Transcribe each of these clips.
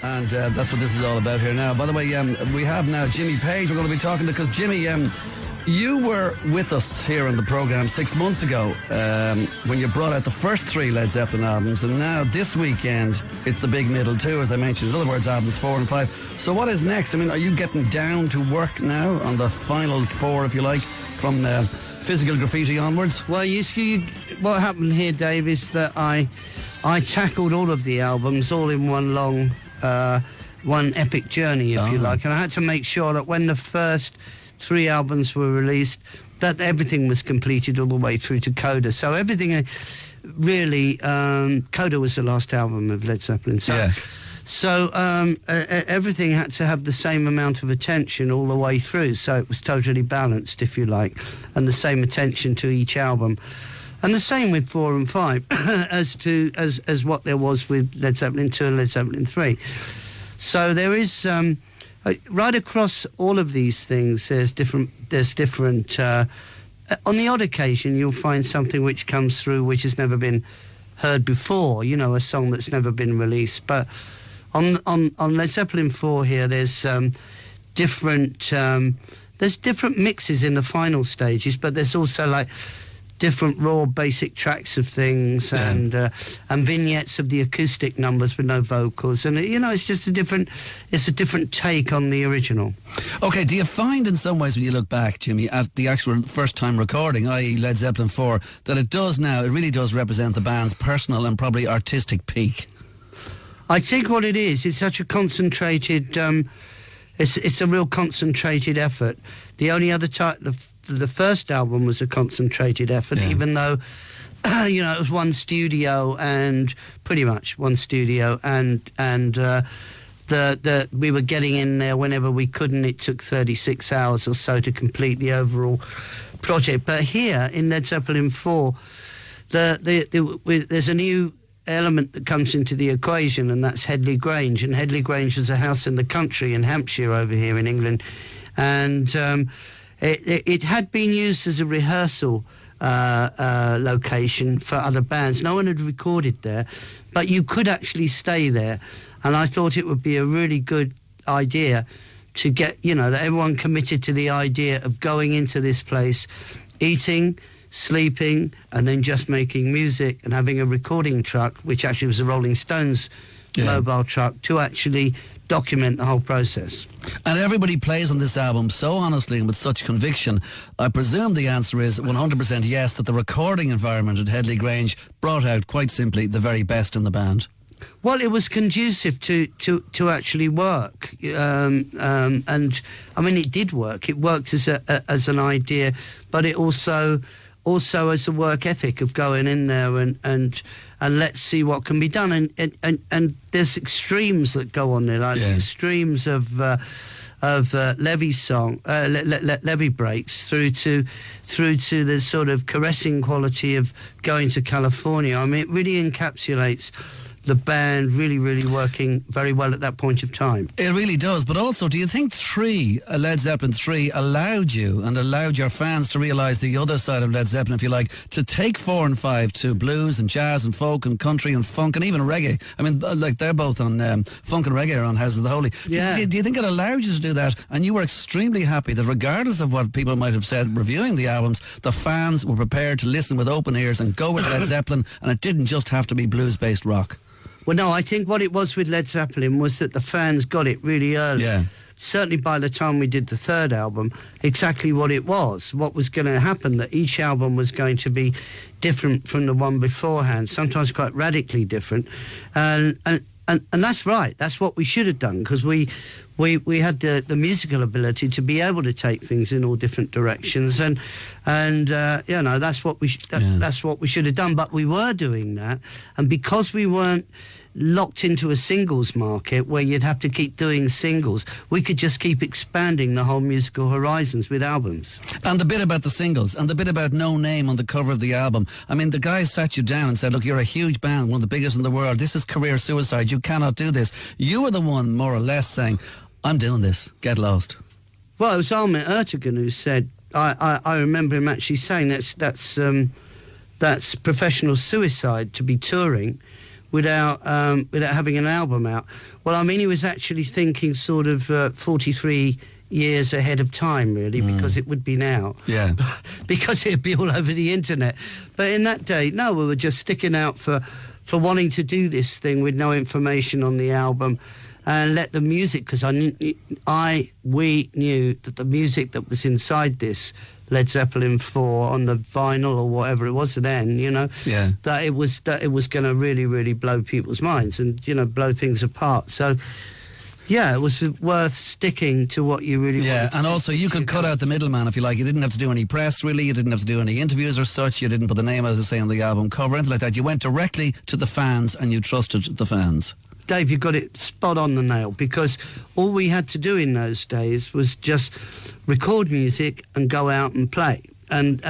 And that's what this is all about here now. By the way, we have now Jimmy Page we're going to be talking to, because Jimmy, you were with us here on the programme 6 months ago when you brought out the first 3 Led Zeppelin albums, and now this weekend it's the big middle 2, as I mentioned. In other words, albums 4 and 5. So what is next? I mean, are you getting down to work now on the final 4, if you like, from Physical Graffiti onwards? Well, you see, what happened here, Dave, is that I tackled all of the albums all in one long, one epic journey, if you like, and I had to make sure that when the first 3 albums were released, that everything was completed all the way through to Coda. So everything really, Coda was the last album of Led Zeppelin. So everything had to have the same amount of attention all the way through. So it was totally balanced, if you like, and the same attention to each album. And the same with 4 and 5 as what there was with Led Zeppelin II and Led Zeppelin III. So there is right across all of these things, there's different on the odd occasion you'll find something which comes through which has never been heard before, you know, a song that's never been released. But on Led Zeppelin IV here, there's different mixes in the final stages, but there's also like different raw basic tracks of things, and vignettes of the acoustic numbers with no vocals, and you know, it's just a different take on the original. Okay, do you find in some ways when you look back, Jimmy, at the actual first time recording, i.e. Led Zeppelin IV, that it really does represent the band's personal and probably artistic peak? I think what it is, it's such a concentrated, it's a real concentrated effort. The only other time, the first album was a concentrated effort, even though, you know, it was one studio and pretty much one studio, and we were getting in there whenever we could, and it took 36 hours or so to complete the overall project. But here in Led Zeppelin IV, there's a new element that comes into the equation, and that's Headley Grange. And Headley Grange was a house in the country in Hampshire over here in England, and it had been used as a rehearsal location for other bands. No one had recorded there, but you could actually stay there. And I thought it would be a really good idea to get, you know, that everyone committed to the idea of going into this place, eating, sleeping, and then just making music and having a recording truck, which actually was a Rolling Stones mobile truck, to actually document the whole process. And everybody plays on this album so honestly and with such conviction. I presume the answer is 100% yes, that the recording environment at Headley Grange brought out, quite simply, the very best in the band. Well, it was conducive to actually work, and I mean, it did work. It worked as an idea, but it also as a work ethic of going in there and let's see what can be done. And there's extremes that go on there, like extremes of Levy song, Levy breaks through to the sort of caressing quality of Going to California. I mean, it really encapsulates the band really, really working very well at that point of time. It really does. But also, do you think Led Zeppelin 3 allowed you and allowed your fans to realise the other side of Led Zeppelin, if you like, to take 4 and 5 to blues and jazz and folk and country and funk and even reggae? I mean, like, they're both on funk and reggae are on House of the Holy. Yeah. Do you think it allowed you to do that? And you were extremely happy that regardless of what people might have said reviewing the albums, the fans were prepared to listen with open ears and go with Led Zeppelin, and it didn't just have to be blues-based rock. Well, no, I think what it was with Led Zeppelin was that the fans got it really early. Yeah. Certainly by the time we did the third album, exactly what it was. What was going to happen, that each album was going to be different from the one beforehand, sometimes quite radically different. And that's right. That's what we should have done, because we had the musical ability to be able to take things in all different directions, and you know, that's what we should have done. But we were doing that, and because we weren't locked into a singles market where you'd have to keep doing singles, we could just keep expanding the whole musical horizons with albums. And the bit about the singles, and the bit about no name on the cover of the album, I mean, the guys sat you down and said, look, you're a huge band, one of the biggest in the world, this is career suicide, you cannot do this. You were the one, more or less, saying, I'm doing this, get lost. Well, it was Ahmet Ertegun who said, I remember him actually saying that's professional suicide to be touring without having an album out. Well, I mean, he was actually thinking sort of 43 years ahead of time, really, because it would be now. Yeah. Because it'd be all over the internet. But in that day, no, we were just sticking out for wanting to do this thing with no information on the album and let the music, because we knew that the music that was inside this Led Zeppelin IV on the vinyl or whatever it was then, you know, that it was going to really, really blow people's minds and, you know, blow things apart. So, yeah, it was worth sticking to what you really wanted. Yeah, and also you could cut out the middleman if you like. You didn't have to do any press, really. You didn't have to do any interviews or such. You didn't put the name, as I say, on the album cover, anything like that. You went directly to the fans and you trusted the fans. Dave, you got it spot on the nail, because all we had to do in those days was just record music and go out and play. And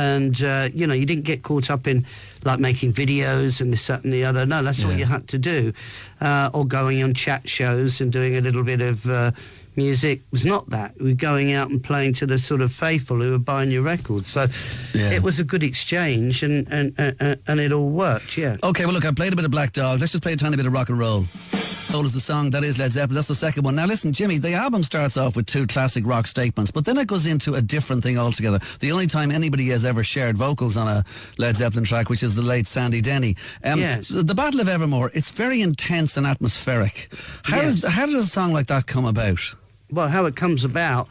you know, you didn't get caught up in like making videos and this, that and the other. No, that's all you had to do. Or going on chat shows and doing a little bit of music. It was not that. We were going out and playing to the sort of faithful who were buying your records. So it was a good exchange and it all worked, yeah. Okay, well, look, I played a bit of Black Dog. Let's just play a tiny bit of rock and roll. Soul is the song, that is Led Zeppelin, that's the second one. Now listen, Jimmy, the album starts off with two classic rock statements, but then it goes into a different thing altogether. The only time anybody has ever shared vocals on a Led Zeppelin track, which is the late Sandy Denny. Yes. The Battle of Evermore, it's very intense and atmospheric. How does a song like that come about? Well, how it comes about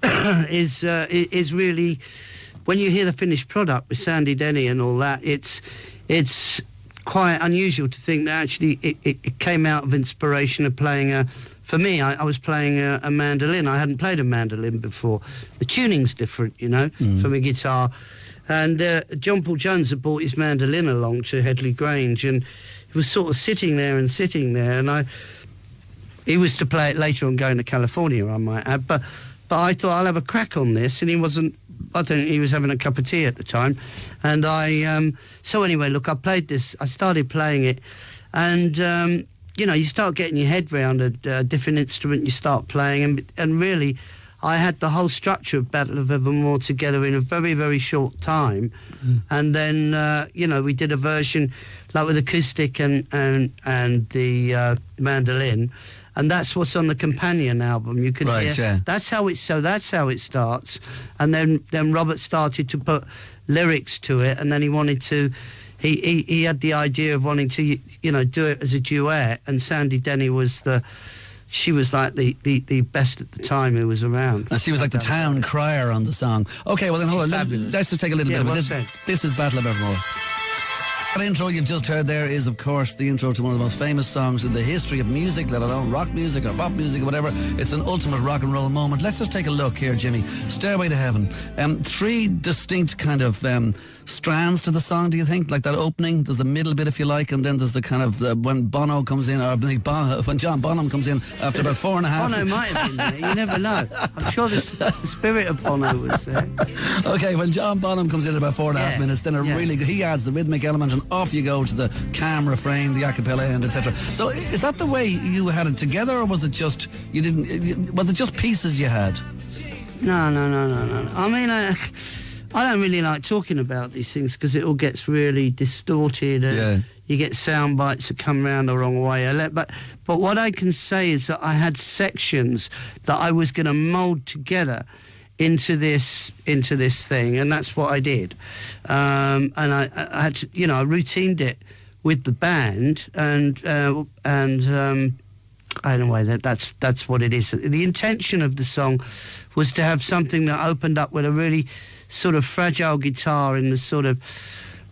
is really, when you hear the finished product with Sandy Denny and all that, it's quite unusual to think that actually it came out of inspiration of playing for me, I was playing a mandolin. I hadn't played a mandolin before. The tuning's different, you know, from a guitar. And John Paul Jones had brought his mandolin along to Headley Grange, and he was sort of sitting there, and he was to play it later on going to California, I might add, but I thought I'll have a crack on this, and I think he was having a cup of tea at the time. And so anyway, look, I started playing it, and, you know, you start getting your head round a different instrument, you start playing, and really, I had the whole structure of Battle of Evermore together in a very, very short time. And then, you know, we did a version like with acoustic and the mandolin. And that's what's on the companion album. You could hear. Yeah. That's how it starts. And then Robert started to put lyrics to it, and then he wanted to. He had the idea of wanting to, you know, do it as a duet. And Sandy Denny was she was like the best at the time who was around. And she was like the town crier on the song. Okay, well then hold on. Let's just take a little bit of it. This is Battle of Evermore. That intro you've just heard there is, of course, the intro to one of the most famous songs in the history of music, let alone rock music or pop music or whatever. It's an ultimate rock and roll moment. Let's just take a look here, Jimmy. Stairway to Heaven. Three distinct kind of strands to the song, do you think? Like that opening, there's the middle bit, if you like, and then there's the kind of when Bono comes in, or when John Bonham comes in after about 4.5. Bono might have been there, you never know. I'm sure the spirit of Bono was there. Okay, when John Bonham comes in at about 4.5 minutes, then he adds the rhythmic element, and off you go to the calm refrain, the a cappella end, etc. So is that the way you had it together, or was it just was it just pieces you had? No. I mean, I don't really like talking about these things because it all gets really distorted, and you get sound bites that come around the wrong way. But what I can say is that I had sections that I was going to mould together into this thing, and that's what I did. And I had to, you know, I routined it with the band, and anyway, that's what it is. The intention of the song was to have something that opened up with a really sort of fragile guitar in the sort of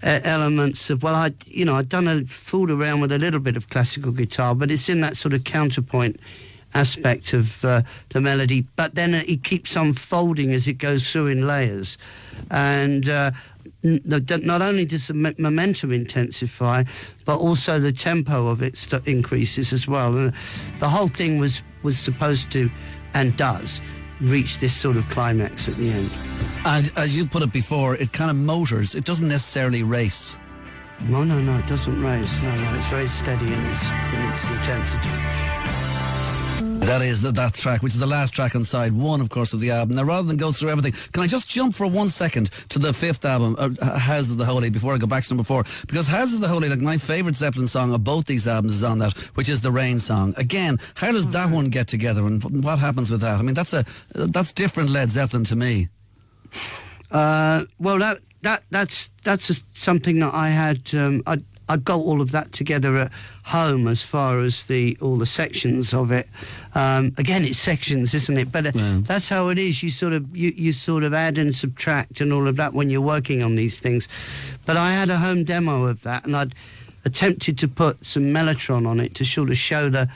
elements of, well, I'd fooled around with a little bit of classical guitar, but it's in that sort of counterpoint aspect of the melody, but then it keeps unfolding as it goes through in layers, and not only does the momentum intensify, but also the tempo of it increases as well. And the whole thing was supposed to, and does, reach this sort of climax at the end. And as you put it before, it kind of motors, it doesn't necessarily race. No, it doesn't race. No, it's very steady in its intensity. That is that track, which is the last track on side one, of course, of the album. Now, rather than go through everything, can I just jump for 1 second to the fifth album, Houses of the Holy, before I go back to number 4? Because Houses of the Holy, like my favourite Zeppelin song of both these albums is on that, which is the Rain song. Again, how does that one get together, and what happens with that? I mean, that's different Led Zeppelin to me. Well, that's something that I had. I got all of that together at home as far as all the sections of it. Again, it's sections, isn't it? But that's how it is. You sort of add and subtract and all of that when you're working on these things. But I had a home demo of that, and I'd attempted to put some mellotron on it to sort of show the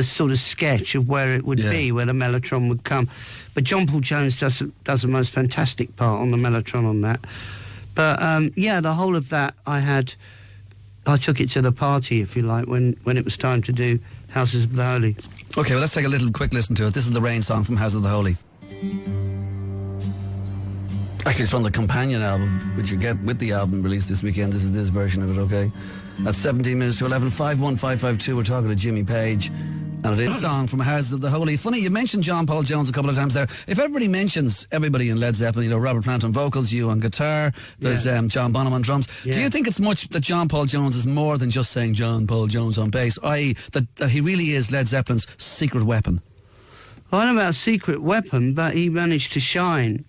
sort of sketch of where it would be, where the mellotron would come. But John Paul Jones does the most fantastic part on the mellotron on that. But the whole of that I took it to the party, if you like, when it was time to do Houses of the Holy. Okay, well, let's take a little quick listen to it. This is the Rain song from House of the Holy. Actually, it's from the companion album, which you get with the album released this weekend. This is this version of it, okay? At 17 minutes to 11, 51552, we're talking to Jimmy Page. And it is a song from Houses of the Holy. Funny, you mentioned John Paul Jones a couple of times there. If everybody mentions everybody in Led Zeppelin, Robert Plant on vocals, you on guitar, there's John Bonham on drums. Yeah. Do you think it's much that John Paul Jones is more than just saying John Paul Jones on bass, i.e. that he really is Led Zeppelin's secret weapon? I don't know about secret weapon, but he managed to shine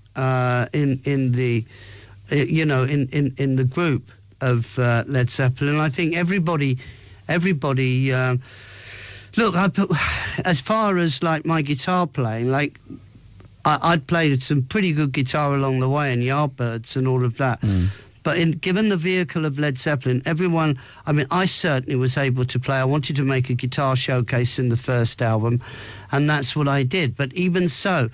in the group of Led Zeppelin. I think everybody. Look, as far as like my guitar playing, like I'd played some pretty good guitar along the way, and Yardbirds and all of that. But given the vehicle of Led Zeppelin, I certainly was able to play. I wanted to make a guitar showcase in the first album, and that's what I did. But even so,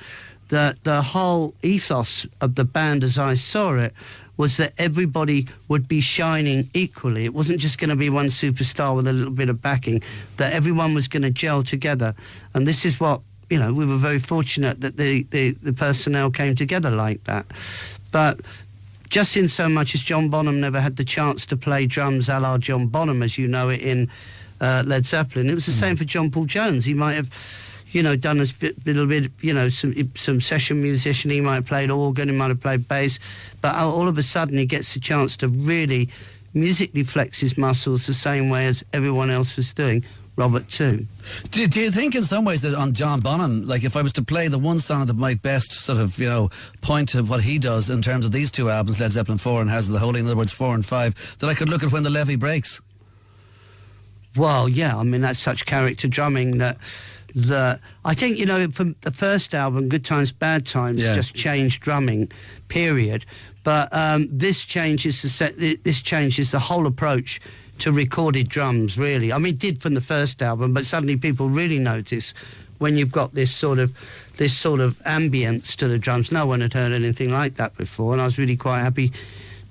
the whole ethos of the band as I saw it was that everybody would be shining equally. It wasn't just going to be one superstar with a little bit of backing, that everyone was going to gel together. And this is what, we were very fortunate that the personnel came together like that. But just in so much as John Bonham never had the chance to play drums a la John Bonham, as you know it in Led Zeppelin, it was the same for John Paul Jones. He might have done a little bit, some session musician. He might have played organ, he might have played bass, but all of a sudden he gets a chance to really musically flex his muscles the same way as everyone else was doing. Robert too. Do you think in some ways that on John Bonham, like if I was to play the one song that might best sort of, point to what he does in terms of these two albums, Led Zeppelin 4 and Houses of the Holy, in other words 4 and 5, that I could look at When the Levee Breaks? Well, yeah, that's such character drumming that I think, from the first album, Good Times, Bad Times, just changed drumming, period. But this changes the whole approach to recorded drums, really. It did from the first album, but suddenly people really notice when you've got this sort of ambience to the drums. No one had heard anything like that before, and I was really quite happy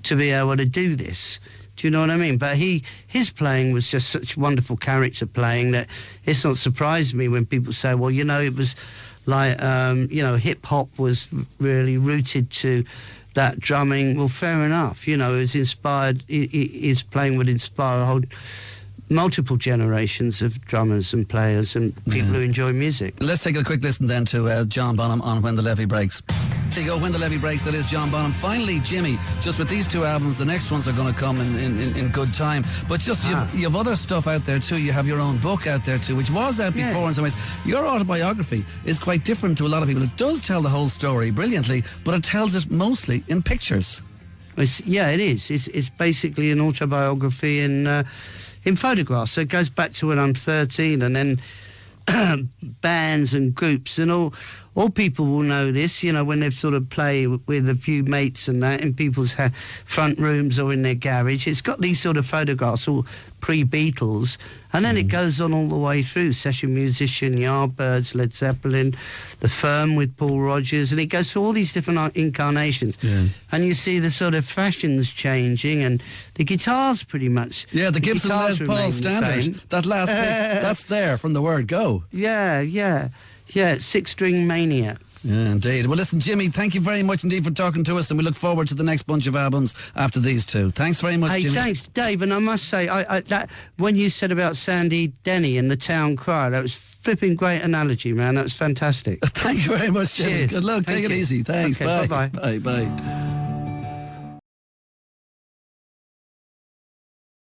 to be able to do this. Do you know what I mean? But his playing was just such wonderful character playing that it's not surprised me when people say, well, it was like, hip-hop was really rooted to that drumming. Well, fair enough. It was inspired, his playing would inspire a whole multiple generations of drummers and players and people who enjoy music. Let's take a quick listen then to John Bonham on When the Levee Breaks. There you go, When the Levee Breaks, that is John Bonham. Finally, Jimmy, just with these two albums, the next ones are going to come in good time. But just, you have other stuff out there too. You have your own book out there too, which was out before in some ways. Your autobiography is quite different to a lot of people. It does tell the whole story brilliantly, but it tells it mostly in pictures. It is. It's basically an autobiography in photographs. So it goes back to when I'm 13, and then bands and groups and all people will know this, when they've sort of play with a few mates and that in people's front rooms or in their garage. It's got these sort of photographs, all pre-Beatles, and then it goes on all the way through. Session musician, Yardbirds, Led Zeppelin, The Firm with Paul Rodgers, and it goes through all these different incarnations. Yeah. And you see the sort of fashions changing, and the guitars pretty much. Yeah, the Gibson Les Paul standard. That last bit, that's there from the word go. Yeah, Six-String Maniac. Yeah, indeed. Well, listen, Jimmy, thank you very much indeed for talking to us, and we look forward to the next bunch of albums after these two. Thanks very much, Jimmy. Thanks, Dave. And I must say, that when you said about Sandy Denny and the Town Crier, that was flipping great analogy, man. That was fantastic. Thank you very much, Jimmy. Cheers. Good luck. Thank Take it you. easy. Thanks. Okay, bye. bye-bye. Bye. Bye.